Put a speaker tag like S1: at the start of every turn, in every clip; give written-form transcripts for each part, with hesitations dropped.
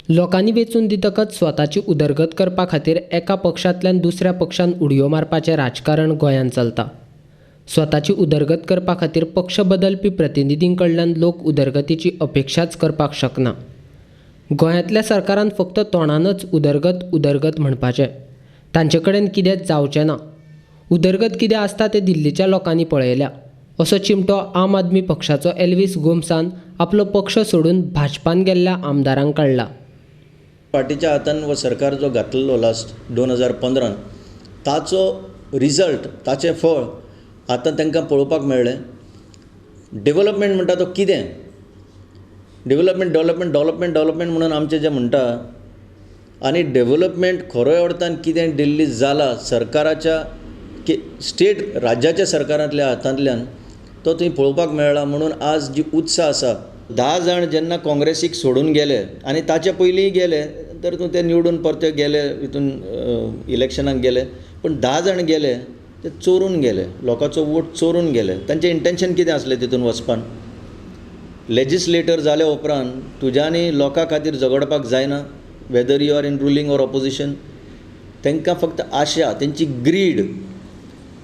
S1: लोकांनी वेचून दितकच स्वताची उदरगत करपा खातीर एका पक्षांतल्यान दुसऱ्या पक्षान उडयो मारपाचें राजकारण गोंयांत चलता। स्वताची उदरगत करपा खातीर पक्ष बदलपी प्रतिनिधीं कडल्यान लोक उदरगतीची अपेक्षाच करपाक शकना। गोंयांतल्या सरकारान फक्त तोंडानच उदरगत म्हणपाचें, तांचे कडेन कितेंच जावचें ना। उदरगत कितें आसता तें दिल्लीच्या लोकांनी पळयल्या, असो चिमटो आम आदमी पक्षाचो एल्विस गोमसान आपलो पक्ष सोडून भाजपान गेल्ल्या आमदारांक काडला।
S2: पार्टीच्या हातान वो सरकार जो घातलेलो लास्ट 2015 ताचो रिजल्ट, ताचें फळ आतां तांकां पळोवपाक मेळ्ळें। डेव्हलपमेंट म्हणटा तो कितें? डेव्हलपमेंट म्हणून आमचें जें म्हणटा, आनी डेव्हलपमेंट खरोय अर्थान कितें दिल्ली जाला सरकाराच्या स्टेट राज्याच्या सरकारांतल्या हातांतल्यान तो थंय पळोवपाक मेळ्ळा। म्हणून आज जी उत्साह आसा, 10 जाण जेन्ना काँग्रेसीक सोडून गेले आनी ताचे पयलींय गेले तर ते निवडून परते गेले, हितून इलेक्शनाक गेले, पण 10 जाण गेले ते चोरून गेले, लोकांचो वोट चोरून गेले। तांचें इंटेंशन कितें आसलें तितून वचपान? लेजिस्लेटर जाले उपरांत तुज्यांनी लोकां खातीर झगडपाक जायना, whether you are in ruling or opposition. तांकां फक्त आशा, तेंची ग्रीड,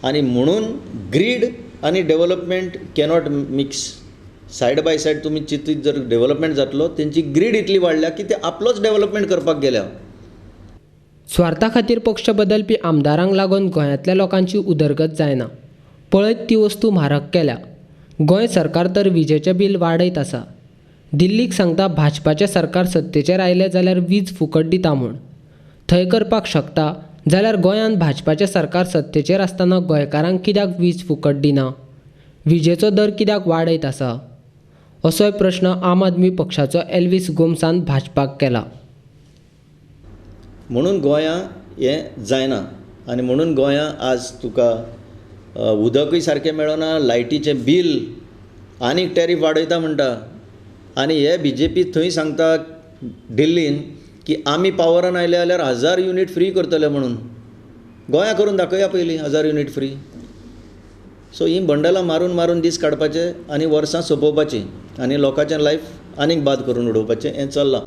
S2: आनी म्हणून ग्रीड आनी development cannot mix. Side by side तुमी चिंतीत जर डेव्हलपमेंट जातलो, तेंची ग्रीड इतली वाडल्या की ते आपलोच डेव्हलपमेंट करपाक गेल्या।
S1: स्वार्था खातीर पक्ष बदलपी आमदारांक लागून गोंयांतल्या लोकांची उदरगत जायना, पळयत ती वस्तू म्हारग केल्या। गोंय सरकार तर विजेचें बील वाडयत आसा। दिल्लीक सांगता भाजपाचें सरकार सत्तेचेर आयलें जाल्यार वीज फुकट दिता म्हूण। थंय करपाक शकता जाल्यार गोंयांत भाजपाचें सरकार सत्तेचेर आसतना गोंयकारांक कित्याक वीज फुकट दिना? विजेचो दर कित्याक वाडयत आसा? असोय प्रश्न आम आदमी पक्षाचो एल्विस गोमसान भाजपाक केला।
S2: म्हणून गोंयां हें जायना, आनी म्हणून गोंयां आज तुका उदकूय सारकें मेळना, लायटीचें बील आनीक टॅरीफ वाडयता म्हणटा। आनी हे BJP थंय सांगता दिल्लीन की आमी पावरान आयले जाल्यार 1000 युनिट फ्री करतले म्हणून। गोंयां करून दाखया पयलीं 1000 युनिट फ्री। सो हीं बंडलां मारून मारून दीस काडपाचे आनी वर्सां सोंपोवपाचीं आनी लोकांचें लायफ आनीक बाद करून उडोवपाचें हें चल्लां।